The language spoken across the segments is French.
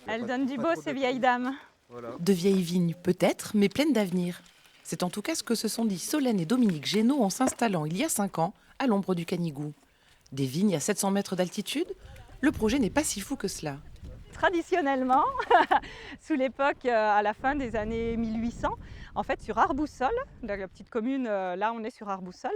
Elles donnent du beau, ces vieilles dames. De vieilles vignes peut-être, mais pleines d'avenir. C'est en tout cas ce que se sont dit Solène et Dominique Génaud en s'installant il y a 5 ans à l'ombre du Canigou. Des vignes à 700 mètres d'altitude? Le projet n'est pas si fou que cela. Traditionnellement, sous l'époque, à la fin des années 1800, en fait, sur Arboussol, dans la petite commune, là on est sur Arboussol,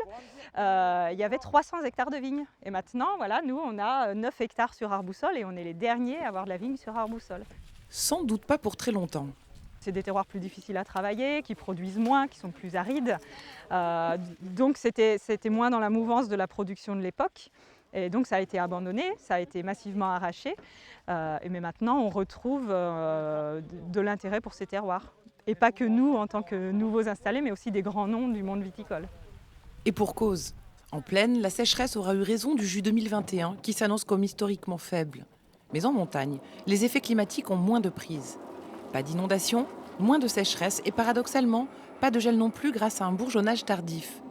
il y avait 300 hectares de vignes. Et maintenant, voilà, nous on a 9 hectares sur Arboussol et on est les derniers à avoir de la vigne sur Arboussol. Sans doute pas pour très longtemps. C'est des terroirs plus difficiles à travailler, qui produisent moins, qui sont plus arides. Donc c'était moins dans la mouvance de la production de l'époque. Et donc ça a été abandonné, ça a été massivement arraché. Mais maintenant on retrouve de l'intérêt pour ces terroirs. Et pas que nous en tant que nouveaux installés, mais aussi des grands noms du monde viticole. Et pour cause. En plaine, la sécheresse aura eu raison du jus 2021 qui s'annonce comme historiquement faible. Mais en montagne, les effets climatiques ont moins de prise. Pas d'inondation, moins de sécheresse et paradoxalement, pas de gel non plus grâce à un bourgeonnage tardif.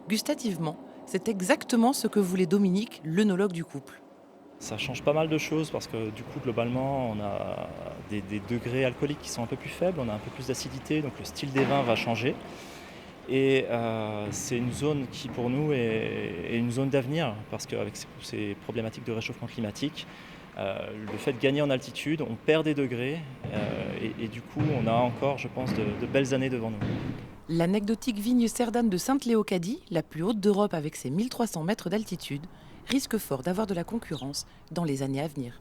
Gustativement, c'est exactement ce que voulait Dominique, l'œnologue du couple. Ça change pas mal de choses parce que du coup globalement on a des degrés alcooliques qui sont un peu plus faibles, on a un peu plus d'acidité, donc le style des vins va changer. Et c'est une zone qui pour nous est une zone d'avenir parce qu'avec ces problématiques de réchauffement climatique, le fait de gagner en altitude, on perd des degrés et du coup on a encore je pense de belles années devant nous. L'anecdotique vigne Cerdane de Sainte-Léocadie, la plus haute d'Europe avec ses 1300 mètres d'altitude, risque fort d'avoir de la concurrence dans les années à venir.